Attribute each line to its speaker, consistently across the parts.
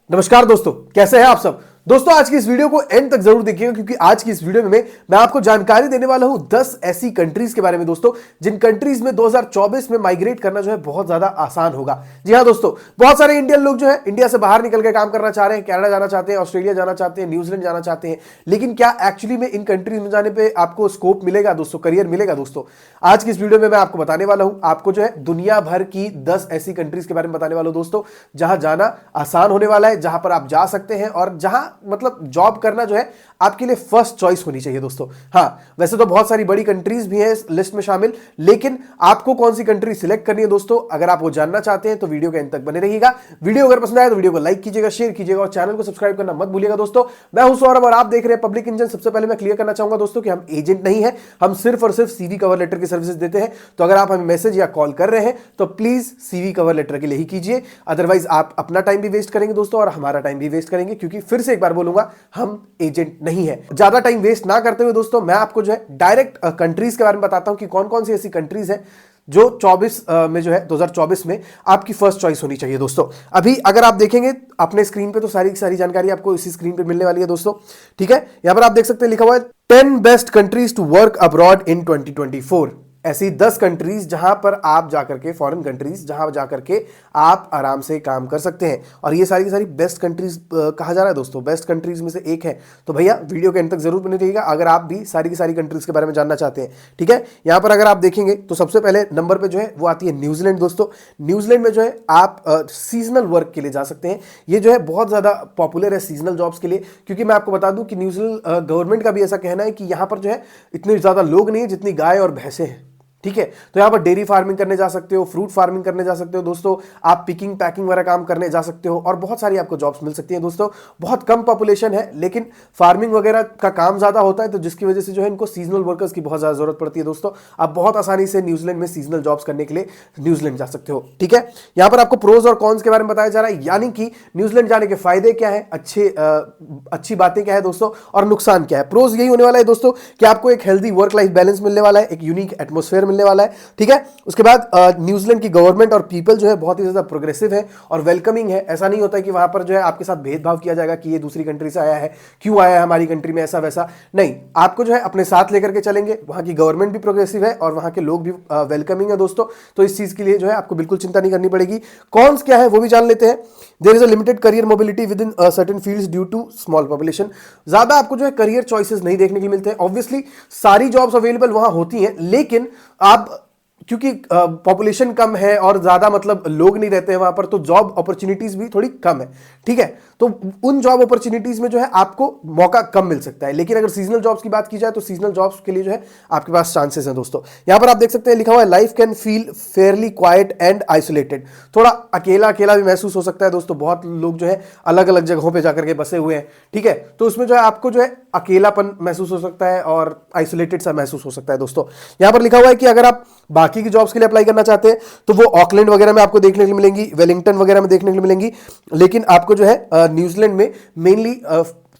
Speaker 1: नमस्कार दोस्तों, कैसे हैं आप सब। दोस्तों आज की इस वीडियो को एंड तक जरूर देखिएगा क्योंकि आज की इस वीडियो में मैं आपको जानकारी देने वाला हूं 10 ऐसी कंट्रीज के बारे में दोस्तों, जिन कंट्रीज में 2024 में माइग्रेट करना जो है बहुत ज्यादा आसान होगा। जी हां दोस्तों, बहुत सारे इंडियन लोग जो है इंडिया से बाहर निकल के काम करना चाह रहे हैं, कनाडा जाना चाहते हैं, ऑस्ट्रेलिया जाना चाहते हैं, न्यूजीलैंड जाना चाहते हैं, लेकिन क्या एक्चुअली में इन कंट्रीज में जाने पर आपको स्कोप मिलेगा दोस्तों, करियर मिलेगा दोस्तों। आज की इस वीडियो में मैं आपको बताने वाला हूं, आपको जो है दुनिया भर की 10 ऐसी कंट्रीज के बारे में बताने वाला हूं दोस्तों, जहां जाना आसान होने वाला है, जहां पर आप जा सकते हैं और जहां मतलब जॉब करना जो है आपके लिए फर्स्ट चॉइस होनी चाहिए दोस्तों। हां, वैसे तो बहुत सारी बड़ी कंट्रीज भी हैं इस लिस्ट में शामिल, लेकिन आपको कौन सी कंट्री सिलेक्ट करनी है दोस्तों, अगर आप वो जानना चाहते हैं तो वीडियो के अंत तक बने रहिएगा। वीडियो अगर पसंद आए तो वीडियो को लाइक कीजिएगा, शेयर कीजिएगा और चैनल को सब्सक्राइब करना मत भूलिएगा दोस्तों। मैं हूं सौरभ और आप देख रहे हैं पब्लिक इंजन। सबसे पहले मैं क्लियर करना चाहूंगा दोस्तों कि हम एजेंट नहीं है, हम सिर्फ और सिर्फ सीवी कवर लेटर की सर्विसेज देते हैं। तो अगर आप हमें मैसेज या कॉल कर रहे हैं तो प्लीज सीवी कवर लेटर के लिए ही कीजिए, अदरवाइज आप अपना टाइम भी वेस्ट करेंगे दोस्तों और हमारा टाइम भी वेस्ट करेंगे, क्योंकि फिर से एक बार बोलूंगा, हम एजेंट नहीं है। ज्यादा टाइम वेस्ट ना करते हुए दोस्तों मैं आपको जो है डायरेक्ट कंट्रीज के बारे में बताता हूं कि कौन कौन सी ऐसी कंट्रीज है जो 24 में जो है 2024 में आपकी फर्स्ट चॉइस होनी चाहिए दोस्तों। अभी अगर आप देखेंगे अपने स्क्रीन पे तो सारी सारी जानकारी आपको इसी स्क्रीन पे मिलने वाली है दोस्तों, ठीक है। यहां पर आप देख सकते हैं लिखा हुआ है 10 best countries to work abroad in 2024। ऐसी 10 कंट्रीज जहां पर आप जाकर के, फॉरेन कंट्रीज जहां जाकर के आप आराम से काम कर सकते हैं, और ये सारी की सारी बेस्ट कंट्रीज कहा जा रहा है दोस्तों, बेस्ट कंट्रीज में से एक है। तो भैया वीडियो के अंत तक जरूर बने रहिएगा अगर आप भी सारी की सारी कंट्रीज के बारे में जानना चाहते हैं, ठीक है। यहां पर अगर आप देखेंगे तो सबसे पहले नंबर पे जो है वो आती है न्यूजीलैंड दोस्तों। न्यूजीलैंड में जो है आप सीजनल वर्क के लिए जा सकते हैं। ये जो है बहुत ज्यादा पॉपुलर है सीजनल जॉब्स के लिए, क्योंकि मैं आपको बता दूं कि न्यूजीलैंड गवर्नमेंट का भी ऐसा कहना है कि यहां पर जो है इतने ज्यादा लोग नहीं है जितनी गाय और भैंसे हैं, ठीक है। तो यहां पर डेयरी फार्मिंग करने जा सकते हो, फ्रूट फार्मिंग करने जा सकते हो दोस्तों, आप पिकिंग पैकिंग वगैरह काम करने जा सकते हो और बहुत सारी आपको जॉब्स मिल सकती हैं दोस्तों। बहुत कम पॉपुलेशन है लेकिन फार्मिंग वगैरह का काम ज्यादा होता है, तो जिसकी वजह से जो है इनको सीजनल वर्कर्स की बहुत ज्यादा जरूरत पड़ती है दोस्तों। आप बहुत आसानी से न्यूजीलैंड में सीजनल जॉब्स करने के लिए न्यूजीलैंड जा सकते हो, ठीक है। यहां पर आपको प्रोज और कॉन्स के बारे में बताया जा रहा है, यानी कि न्यूजीलैंड जाने के फायदे क्या है, अच्छी बातें क्या है दोस्तों और नुकसान क्या है। प्रोज यही होने वाला है दोस्तों कि आपको एक हेल्दी वर्क लाइफ बैलेंस मिलने वाला है, एक यूनिक एटमॉस्फेयर मिलने वाला है, ठीक है। उसके बाद न्यूजीलैंड की गवर्नमेंट और पीपल जो है बहुत ही ज्यादा प्रोग्रेसिव है और वेलकमिंग है। ऐसा नहीं होता है कि वहां पर जो है आपके साथ भेदभाव किया जाएगा कि ये दूसरी कंट्री से आया है, क्यों आया है हमारी कंट्री में, ऐसा वैसा नहीं। आपको जो है अपने साथ लेकर के चलेंगे। वहां की गवर्नमेंट भी प्रोग्रेसिव है और वहां के लोग भी वेलकमिंग है दोस्तों, तो इस चीज के लिए जो है आपको बिल्कुल चिंता नहीं करनी पड़ेगी। कॉन्स क्या है वो भी जान लेते हैं। There is a limited career mobility within certain fields due to small population. ज्यादा आपको जो है करियर चॉइसेस नहीं देखने के लिए मिलते हैं। ऑब्वियसली सारी जॉब्स अवेलेबल वहां होती हैं, लेकिन आप क्योंकि पॉपुलेशन कम है और ज्यादा मतलब लोग नहीं रहते हैं वहां पर, तो जॉब अपॉर्चुनिटीज भी थोड़ी कम है, ठीक है। तो उन जॉब अपॉर्चुनिटीज में जो है आपको मौका कम मिल सकता है, लेकिन अगर सीजनल जॉब्स की बात की जाए तो सीजनल जॉब्स के लिए जो है आपके पास चांसेस हैं दोस्तों। यहां पर आप देख सकते हैं लिखा हुआ है life can feel Fairlie quiet and isolated. थोड़ा अकेला अकेला भी महसूस हो सकता है दोस्तों। बहुत लोग जो है अलग अलग जगहों पर जाकर के बसे हुए हैं, ठीक है। तो उसमें जो है आपको जो है अकेलापन महसूस हो सकता है और आइसोलेटेड सा महसूस हो सकता है दोस्तों। यहां पर लिखा हुआ है कि अगर आप बाकी की जॉब्स के लिए अप्लाई करना चाहते हैं तो वो ऑकलैंड वगैरह में आपको देखने के लिए मिलेंगी, वेलिंगटन वगैरह में देखने के लिए मिलेंगी, लेकिन आपको जो है न्यूजीलैंड में मेनली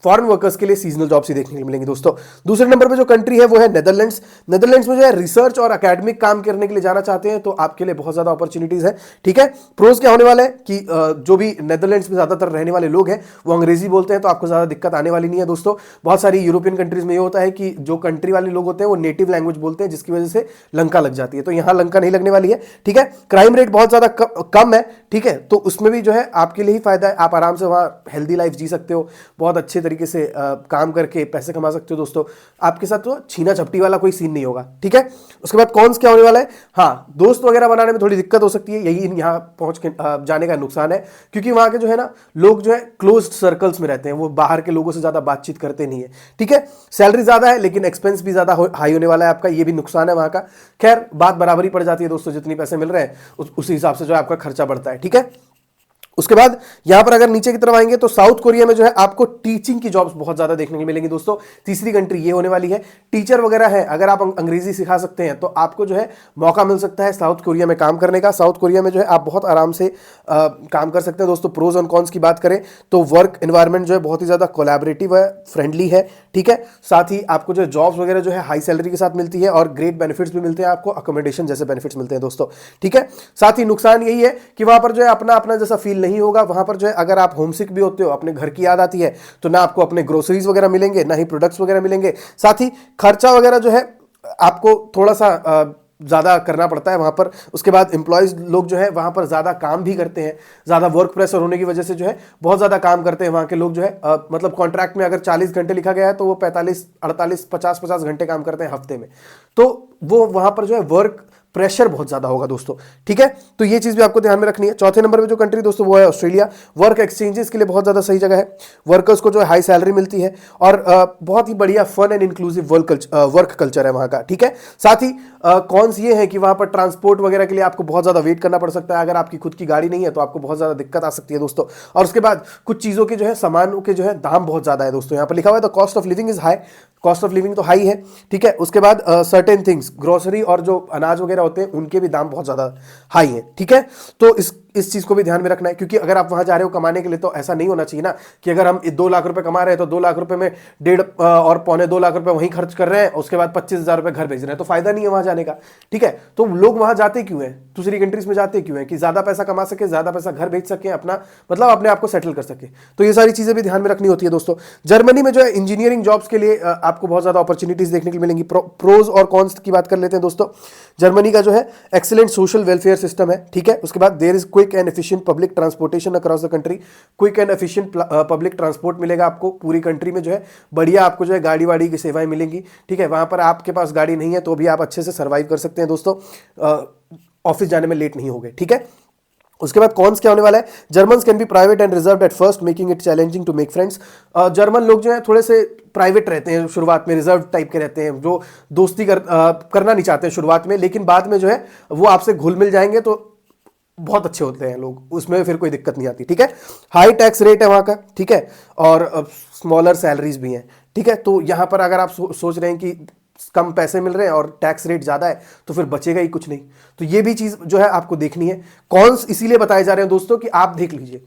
Speaker 1: फॉरेन वर्कर्स के लिए सीजनल जॉब्स ही देखने के लिए मिलेंगी दोस्तों। दूसरे नंबर पे जो कंट्री है वो है नेदरलैंड्स। नेदरलैंड्स में जो है रिसर्च और एकेडमिक काम करने के लिए जाना चाहते हैं तो आपके लिए बहुत ज्यादा अपॉर्चुनिटीज है, ठीक है। प्रोज क्या होने वाला है कि जो भी नेदरलैंड्स में ज्यादातर रहने वाले लोग हैं वो अंग्रेजी बोलते हैं, तो आपको ज्यादा दिक्कत आने वाली नहीं है दोस्तों। बहुत सारी यूरोपियन कंट्रीज में ये होता है कि जो कंट्री वाले लोग होते हैं वो नेटिव लैंग्वेज बोलते हैं, जिसकी वजह से लंका लग जाती है, तो यहां लंका नहीं लगने वाली है, ठीक है। क्राइम रेट बहुत ज्यादा कम है, ठीक है, तो उसमें भी जो है आपके लिए ही फायदा है। आप आराम से वहां हेल्दी लाइफ जी सकते हो, बहुत अच्छे तरीके से काम करके पैसे कमा सकते हो दोस्तों। आपके साथ तो छीना झपटी वाला कोई सीन नहीं होगा, ठीक है। उसके बाद कॉन्स क्या होने वाला है, हाँ, दोस्त वगैरह बनाने में थोड़ी दिक्कत हो सकती है, यही यहां पहुंच के जाने का नुकसान है, क्योंकि वहां के जो है ना लोग जो है क्लोज्ड सर्कल्स में रहते हैं, वो बाहर के लोगों से ज्यादा बातचीत करते नहीं है, ठीक है। सैलरी ज्यादा है लेकिन एक्सपेंस भी ज्यादा हाई होने वाला है आपका, ये भी नुकसान है वहां का। खैर बात बराबरी पड़ जाती है दोस्तों, जितनी पैसे मिल रहे हैं उसी हिसाब से जो है आपका खर्चा बढ़ता है, ठीक है। उसके बाद यहां पर अगर नीचे की तरफ आएंगे तो साउथ कोरिया में जो है आपको टीचिंग की जॉब्स बहुत ज्यादा देखने को मिलेंगी दोस्तों। तीसरी कंट्री ये होने वाली है, टीचर वगैरह है, अगर आप अंग्रेजी सिखा सकते हैं तो आपको जो है मौका मिल सकता है साउथ कोरिया में काम करने का। साउथ कोरिया में जो है आप बहुत आराम से काम कर सकते हैं दोस्तों। प्रोज और कॉन्स की बात करें तो वर्क एनवायरनमेंट जो है बहुत ही ज्यादा कोलैबोरेटिव है, फ्रेंडली है, ठीक है। साथ ही आपको जो जॉब्स वगैरह जो है हाई सैलरी के साथ मिलती है और ग्रेट बेनिफिट्स भी मिलते हैं आपको, अकोमोडेशन जैसे बेनिफिट्स मिलते हैं दोस्तों, ठीक है। साथ ही नुकसान यही है कि वहां पर जो है अपना अपना जैसा फील नहीं होगा वहां पर जो है, अगर आप होमसिक भी होते हो, अपने घर की याद आती है, तो ना आपको अपने ग्रोसरीज वगैरह मिलेंगे, ना ही प्रोडक्ट्स वगैरह मिलेंगे। साथ ही खर्चा वगैरह जो है आपको थोड़ा सा ज़्यादा करना पड़ता है वहाँ पर। उसके बाद एम्प्लॉयज़ लोग जो है वहाँ पर ज़्यादा काम भी करते हैं, ज़्यादा वर्क प्रेशर होने की वजह से जो है बहुत ज़्यादा काम करते हैं वहाँ के लोग जो है। मतलब कॉन्ट्रैक्ट में अगर 40 घंटे लिखा गया है तो वो 45, 48, 50 घंटे काम करते हैं हफ्ते में। तो वो वहाँ पर जो है वर्क प्रेशर बहुत ज़्यादा होगा दोस्तों, ठीक है। तो ये चीज़ भी आपको ध्यान में रखनी है। चौथे नंबर पे जो कंट्री दोस्तों वो है ऑस्ट्रेलिया। वर्क एक्सचेंजेस के लिए बहुत ज़्यादा सही जगह है, वर्कर्स को जो है हाई सैलरी मिलती है और बहुत ही बढ़िया fun and inclusive work culture है वहाँ का, ठीक है। साथ ही कॉन्स ये है कि वहाँ पर ट्रांसपोर्ट वगैरह के लिए आपको बहुत ज़्यादा वेट करना पड़ सकता है। अगर आपकी खुद की गाड़ी नहीं है तो आपको बहुत ज़्यादा दिक्कत आ सकती है दोस्तों। और उसके बाद कुछ चीज़ों के जो है सामानों के जो है दाम बहुत ज़्यादा है दोस्तों। यहाँ पर लिखा हुआ है the cost of living is high, cost of living तो हाई है, ठीक है। उसके बाद सर्टेन थिंग्स, ग्रोसरी और जो अनाज वगैरह होते हैं उनके भी दाम बहुत ज़्यादा हाई है, ठीक है। तो इस चीज़ को भी ध्यान में रखना है, क्योंकि अगर आप वहाँ जा रहे हो कमाने के लिए तो ऐसा नहीं होना चाहिए ना कि अगर हम 2 लाख रुपए कमा रहे हैं तो 2 लाख रुपए में 1.5 और पौने 2 लाख रुपए वहीं खर्च कर रहे हैं, उसके बाद 25,000 रुपए घर भेज रहे हैं, तो फायदा नहीं है वहाँ जाने का, ठीक है। तो लोग वहाँ जाते क्यों हैं, दूसरी कंट्रीज में जाते क्यों हैं, कि ज़्यादा पैसा कमा सके, ज़्यादा पैसा घर भेज सके, अपना मतलब अपने आप को सेटल कर सके। तो ये सारी चीज़ें भी ध्यान में रखनी होती है दोस्तों। जर्मनी में जो है इंजीनियरिंग जॉब्स के लिए आपको बहुत ज़्यादा अपॉर्चुनिटीज देखने को मिलेंगी। प्रोज और कॉन्स की बात कर लेते हैं दोस्तों। जर्मनी का जो है एक्सीलेंट सोशल वेलफेयर सिस्टम है, ठीक है। उसके बाद there is quick and efficient public transportation across the country. Quick and efficient public transport मिलेगा आपको पूरी कंट्री में जो है, बढ़िया आपको जो है गाड़ी वाड़ी की सेवाएं मिलेंगी, ठीक है। वहां पर आपके पास गाड़ी नहीं है तो भी आप अच्छे से सर्वाइव कर सकते हैं दोस्तों, ऑफिस जाने में लेट नहीं होगे, ठीक है। उसके बाद कॉन्स क्या होने वाला है, Germans can be private and reserved at first making it challenging to make friends. German लोग जो है थोड़े से प्राइवेट रहते हैं शुरुआत में, रिजर्व टाइप के रहते हैं, जो दोस्ती करना नहीं चाहते हैं शुरुआत में, लेकिन बाद में जो है वो आपसे घुल मिल जाएंगे तो बहुत अच्छे होते हैं लोग, उसमें फिर कोई दिक्कत नहीं आती, ठीक है। हाई टैक्स रेट है वहाँ का, ठीक है, और स्मॉलर सैलरीज भी हैं, ठीक है। तो यहाँ पर अगर आप सोच रहे हैं कि कम पैसे मिल रहे हैं और टैक्स रेट ज़्यादा है तो फिर बचेगा ही कुछ नहीं। तो ये भी चीज़ जो है आपको देखनी है। कॉन्स इसीलिए बताए जा रहे हैं दोस्तों कि आप देख लीजिए,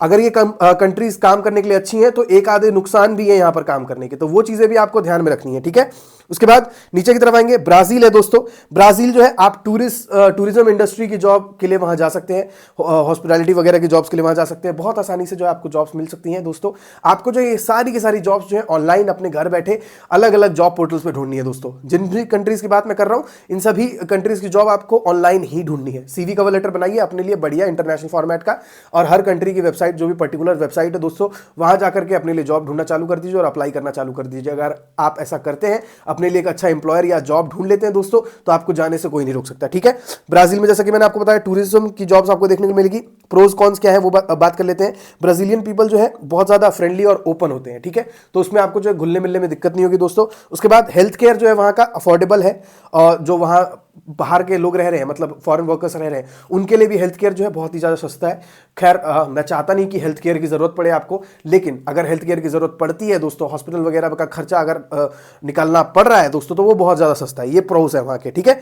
Speaker 1: अगर ये कंट्रीज काम करने के लिए अच्छी हैं तो एक आधे नुकसान भी है यहाँ पर काम करने के, तो वो चीज़ें भी आपको ध्यान में रखनी है, ठीक है। उसके बाद नीचे की तरफ आएंगे, ब्राज़ील है दोस्तों। ब्राज़ील जो है आप टूरिज्म इंडस्ट्री की जॉब के लिए वहाँ जा सकते हैं, हॉस्पिटैलिटी वगैरह की जॉब्स के लिए वहाँ जा सकते हैं, बहुत आसानी से जो है आपको जॉब्स मिल सकती हैं दोस्तों। आपको जो ये सारी की सारी जॉब्स जो है ऑनलाइन अपने घर बैठे अलग अलग जॉब पोर्टल्स पर ढूंढनी है दोस्तों। जिन भी कंट्रीज़ की बात मैं कर रहा हूँ इन सभी कंट्रीज़ की जॉब आपको ऑनलाइन ही ढूंढनी है। CV कवर लेटर बनाइए अपने लिए बढ़िया इंटरनेशनल फॉर्मेट का, और हर कंट्री की वेबसाइट जो भी पर्टिकुलर वेबसाइट है दोस्तों वहाँ जाकर के अपने लिए जॉब ढूंढना चालू कर दीजिए और अप्लाई करना चालू कर दीजिए। अगर आप ऐसा करते हैं, अपने लिए एक अच्छा एम्प्लॉयर या जॉब ढूंढ लेते हैं दोस्तों, तो आपको जाने से कोई नहीं रोक सकता, ठीक है। ब्राजील में जैसा कि मैंने आपको बताया टूरिज्म की जॉब्स आपको देखने को मिलेगी। प्रोज कॉन्स क्या है वो बात कर लेते हैं। ब्राजीलियन पीपल जो है बहुत ज्यादा फ्रेंडली और ओपन होते हैं, ठीक है, तो उसमें आपको जो है घुलने मिलने में दिक्कत नहीं होगी दोस्तों। उसके बाद हेल्थ केयर जो है वहाँ का अफोर्डेबल है, और जो वहाँ बाहर के लोग रह रहे हैं, मतलब फॉरेन वर्कर्स रह रहे हैं, उनके लिए भी हेल्थ केयर जो है बहुत ही ज़्यादा सस्ता है। खैर मैं चाहता नहीं कि हेल्थ केयर की ज़रूरत पड़े आपको, लेकिन अगर हेल्थ केयर की ज़रूरत पड़ती है दोस्तों, हॉस्पिटल वगैरह का खर्चा अगर निकालना पड़ रहा है दोस्तों, तो वो बहुत ज़्यादा सस्ता है। ये प्रोस है वहाँ के, ठीक है।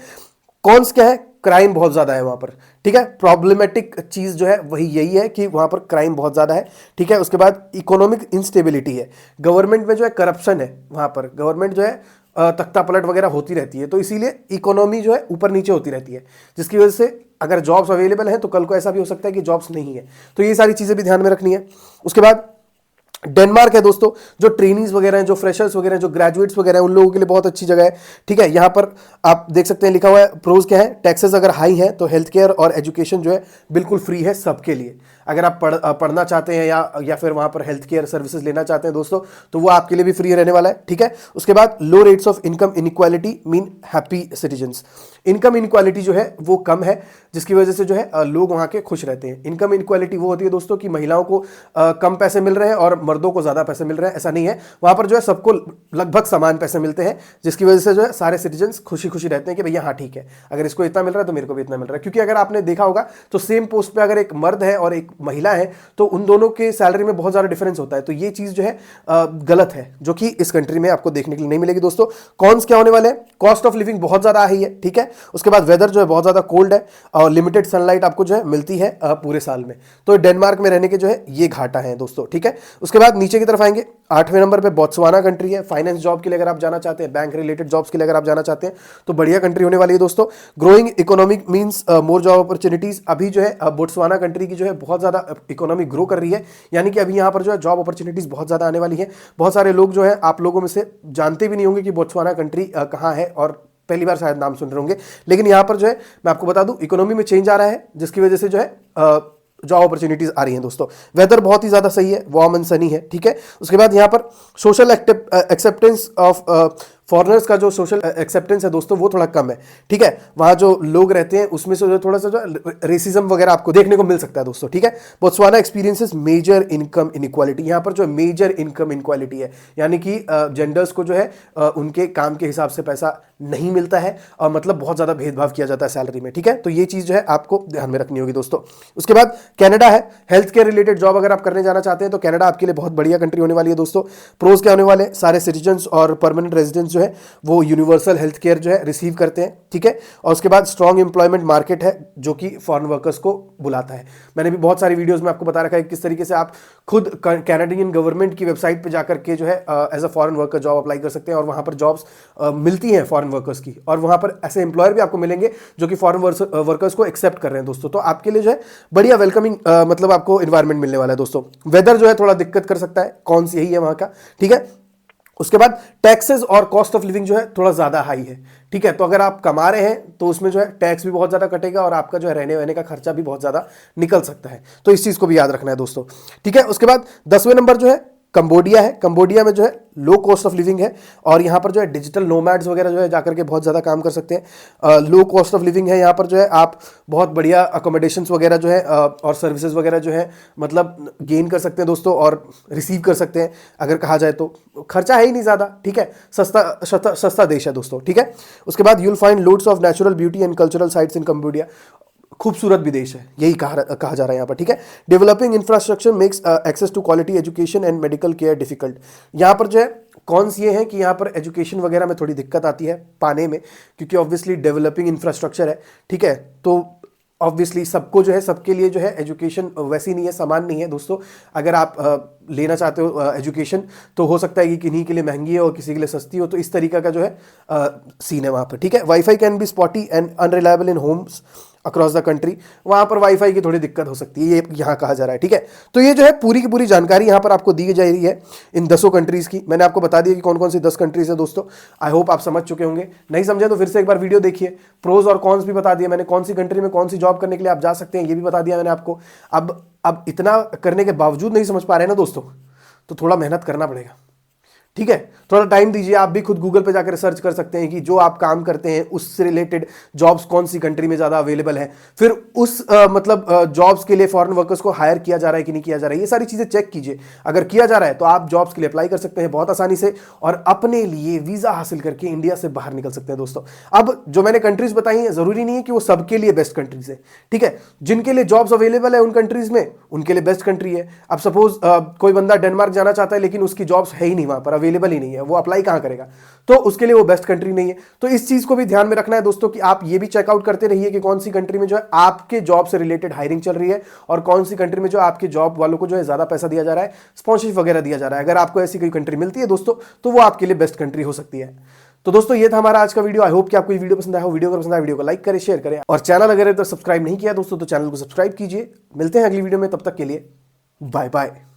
Speaker 1: कॉन्स क्या है, क्राइम बहुत ज़्यादा है वहाँ पर, ठीक है। प्रॉब्लमेटिक चीज़ जो है वही यही है कि वहाँ पर क्राइम बहुत ज़्यादा है, ठीक है। उसके बाद इकोनॉमिक इंस्टेबिलिटी है, गवर्नमेंट में जो है करप्शन है वहाँ पर, गवर्नमेंट जो है तख्ता पलट वगैरह होती रहती है, तो इसीलिए इकोनॉमी जो है ऊपर नीचे होती रहती है, जिसकी वजह से अगर जॉब्स अवेलेबल हैं तो कल को ऐसा भी हो सकता है कि जॉब्स नहीं है। तो ये सारी चीज़ें भी ध्यान में रखनी है। उसके बाद डेनमार्क है दोस्तों, जो ट्रेनीज वगैरह हैं, जो फ्रेशर्स वगैरह हैं, जो ग्रेजुएट्स वगैरह हैं, उन लोगों के लिए बहुत अच्छी जगह है, ठीक है। यहाँ पर आप देख सकते हैं लिखा हुआ है प्रोज क्या है, टैक्सेस अगर हाई है तो हेल्थ केयर और एजुकेशन जो है बिल्कुल फ्री है सबके लिए। अगर आप पढ़ना चाहते हैं या फिर वहाँ पर हेल्थ केयर सर्विसेज लेना चाहते हैं दोस्तों, तो वो आपके लिए भी फ्री रहने वाला है, ठीक है। उसके बाद low rates of income inequality mean happy citizens. Income inequality जो है वो कम है, जिसकी वजह से जो है लोग वहाँ के खुश रहते हैं। इनकम इनइक्वालिटी वो होती है दोस्तों कि महिलाओं को कम पैसे मिल रहे हैं और मर्दों को ज़्यादा पैसे मिल रहे हैं, ऐसा नहीं है। वहाँ पर जो है सबको लगभग समान पैसे मिलते हैं, जिसकी वजह से जो है सारे सिटीजन्स खुशी खुशी रहते हैं कि भैया हाँ ठीक है, अगर इसको इतना मिल रहा है तो मेरे को भी इतना मिल रहा है। क्योंकि अगर आपने देखा होगा तो सेम पोस्ट पे अगर एक मर्द है और एक महिला है तो उन दोनों के सैलरी में बहुत ज़्यादा डिफरेंस होता है। तो ये चीज़ जो है गलत है, जो कि इस कंट्री में आपको देखने के लिए नहीं मिलेगी दोस्तों। कॉन्स क्या होने वाले हैं, कॉस्ट ऑफ लिविंग बहुत ज़्यादा हाई है, ठीक है। उसके बाद वेदर जो है बहुत ज़्यादा कोल्ड है और लिमिटेड सनलाइट आपको जो है मिलती है पूरे साल में। तो डेनमार्क में रहने के जो है ये घाटा है दोस्तों, ठीक है। उसके बाद नीचे की तरफ आएंगे, 8वें नंबर पे बोत्सवाना कंट्री है। फाइनेंस जॉब के लिए अगर आप जाना चाहते हैं, बैंक रिलेटेड जॉब्स के लिए अगर आप जाना चाहते हैं तो बढ़िया कंट्री होने वाली है दोस्तों। Growing economic means more job opportunities. अभी जो है बोत्सवाना कंट्री की जो है बहुत ज्यादा इकोनॉमी ग्रो कर रही है, यानी कि अभी यहाँ पर जो है जॉब अपॉर्चुनिटीज बहुत ज्यादा आने वाली है। बहुत सारे लोग जो है आप लोगों में से जानते भी नहीं होंगे कि बोत्सवाना कंट्री कहाँ है और पहली बार शायद नाम सुन रहे होंगे, लेकिन यहाँ पर जो है मैं आपको बता दूं इकोनॉमी में चेंज आ रहा है, जिसकी वजह से जो है जॉब अपॉर्चुनिटीज आ रही हैं दोस्तों। वेदर बहुत ही ज्यादा सही है, वार्म एंड सनी है, ठीक है। उसके बाद यहाँ पर सोशल एक्सेप्टेंस ऑफ फॉरेनर्स का जो सोशल एक्सेप्टेंस है दोस्तों वो थोड़ा कम है, ठीक है। वहां जो लोग रहते हैं उसमें से जो थोड़ा सा जो रेसिज्म वगैरह आपको देखने को मिल सकता है दोस्तों, ठीक है। Botswana experiences major income inequality. यहाँ पर जो मेजर इनकम इनइक्वालिटी है, यानी कि जेंडर्स को जो है उनके काम के हिसाब से पैसा नहीं मिलता है और मतलब बहुत ज्यादा भेदभाव किया जाता है सैलरी में, ठीक है। तो ये चीज जो है आपको ध्यान में रखनी होगी दोस्तों। उसके बाद कनाडा है। हेल्थ केयर रिलेटेड जॉब अगर आप करने जाना चाहते हैं तो कनाडा आपके लिए बहुत बढ़िया कंट्री होने वाली है दोस्तों। प्रोज क्या होने वाले, सारे सिटीजन्स और परमानेंट रेजिडेंट्स जो है वो यूनिवर्सल हेल्थ केयर जो है रिसीव करते हैं, ठीक है। और उसके बाद स्ट्रॉन्ग एम्प्लॉयमेंट मार्केट है जो कि फॉरेन वर्कर्स को बुलाता है। मैंने भी बहुत सारी वीडियोस में आपको बता रखा है किस तरीके से आप खुद कैनेडियन गवर्नमेंट की वेबसाइट पे जाकर के जो है as a foreign worker job apply कर सकते हैं और वहां पर जॉब्स मिलती हैं फॉरेन वर्कर्स की, और वहां पर ऐसे एम्प्लॉयर भी आपको मिलेंगे जो कि फॉरेन वर्कर्स को एक्सेप्ट कर रहे हैं दोस्तों। तो आपके लिए जो है बढ़िया वेलकमिंग मतलब आपको इन्वायरमेंट मिलने वाला है दोस्तों। वेदर जो है थोड़ा दिक्कत कर सकता है, कौन सी यही है वहां का, ठीक है। उसके बाद टैक्सेस और कॉस्ट ऑफ लिविंग जो है थोड़ा ज्यादा हाई है, ठीक है। तो अगर आप कमा रहे हैं तो उसमें जो है टैक्स भी बहुत ज्यादा कटेगा और आपका जो है रहने वहने का खर्चा भी बहुत ज्यादा निकल सकता है, तो इस चीज को भी याद रखना है दोस्तों, ठीक है। उसके बाद 10वें नंबर जो है कंबोडिया है। कंबोडिया में जो है लो कॉस्ट ऑफ लिविंग है और यहाँ पर जो है डिजिटल नोमैड्स वगैरह जो है जाकर के बहुत ज़्यादा काम कर सकते हैं। लो कॉस्ट ऑफ लिविंग है यहाँ पर जो है आप बहुत बढ़िया अकोमोडेशंस वगैरह जो है और सर्विसेज वगैरह जो है मतलब गेन कर सकते हैं दोस्तों और रिसीव कर सकते हैं। अगर कहा जाए तो खर्चा है ही नहीं ज़्यादा, ठीक है। सस्ता देश है दोस्तों, ठीक है। उसके बाद you'll find loads of natural beauty and cultural sites in Cambodia. खूबसूरत भी देश है, यही कहा जा रहा है यहाँ पर, ठीक है। Developing infrastructure makes access to quality education and medical care difficult. यहाँ पर जो है कौन सी ये है कि यहाँ पर एजुकेशन वगैरह में थोड़ी दिक्कत आती है पाने में, क्योंकि ऑब्वियसली डेवलपिंग इंफ्रास्ट्रक्चर है, ठीक है। तो ऑब्वियसली सबको जो है सबके लिए जो है एजुकेशन वैसी नहीं है, समान नहीं है दोस्तों। अगर आप लेना चाहते हो एजुकेशन तो हो सकता है कि किन्हीं के लिए महंगी है और किसी के लिए सस्ती हो, तो इस तरीका का जो है सीन है वहाँ पर, ठीक है। Wifi can be spotty and unreliable in Holmes across the country. वहां पर वाईफाई की थोड़ी दिक्कत हो सकती है, ये यहाँ कहा जा रहा है, ठीक है। तो ये जो है पूरी की पूरी जानकारी यहाँ पर आपको दी जा रही है इन 10 कंट्रीज की। मैंने आपको बता दिया कि कौन कौन सी 10 कंट्रीज है दोस्तों। आई होप आप समझ चुके होंगे, नहीं समझे तो फिर से एक बार वीडियो देखिए। प्रोज और कॉन्स भी बता दिया मैंने, कौन सी कंट्री में कौन सी जॉब करने के लिए आप जा सकते हैं ये भी बता दिया मैंने आपको। अब इतना करने के बावजूद नहीं समझ पा रहे हैं ना दोस्तों, तो थोड़ा मेहनत करना पड़ेगा, ठीक है। थोड़ा टाइम दीजिए, आप भी खुद गूगल पे जाकर सर्च कर सकते हैं कि जो आप काम करते हैं उससे रिलेटेड जॉब्स कौन सी कंट्री में ज़्यादा अवेलेबल है, फिर उस जॉब्स के लिए फॉरेन वर्कर्स को हायर किया जा रहा है कि नहीं किया जा रहा है, ये सारी चीज़ें चेक कीजिए। अगर किया जा रहा है तो आप जॉब्स के लिए अप्लाई कर सकते हैं बहुत आसानी से और अपने लिए वीज़ा हासिल करके इंडिया से बाहर निकल सकते हैं दोस्तों। अब जो मैंने कंट्रीज बताई हैं ज़रूरी नहीं है कि वो सबके लिए बेस्ट कंट्रीज है, ठीक है। जिनके लिए जॉब्स अवेलेबल है उन कंट्रीज में उनके लिए बेस्ट कंट्री है। अब सपोज कोई बंदा डेनमार्क जाना चाहता है लेकिन उसकी जॉब्स है ही नहीं, वहां पर अवेलेबल ही नहीं है, वो अप्लाई कहां करेगा, तो उसके लिए वो बेस्ट कंट्री नहीं है। तो इस चीज को भी ध्यान में रखना है दोस्तों कि आप ये भी चेकआउट करते रहिए कि कौन सी कंट्री में जो है आपके जॉब से रिलेटेड हायरिंग चल रही है और कौन सी कंट्री में जो आपके जॉब वालों को जो है ज्यादा पैसा दिया जा रहा है, स्पॉन्सरशिप वगैरह दिया जा रहा है। अगर आपको ऐसी कोई कंट्री मिलती है दोस्तों तो वो आपके लिए बेस्ट कंट्री हो सकती है। तो दोस्तों ये था हमारा आज का वीडियो। आई होप कि आपको ये वीडियो पसंद आया हो। वीडियो को पसंद आया वीडियो को लाइक करें, शेयर करें और चैनल अगर तो सब्सक्राइब नहीं किया दोस्तों तो चैनल को सब्सक्राइब कीजिए। मिलते हैं अगली वीडियो में, तब तक के लिए बाय बाय।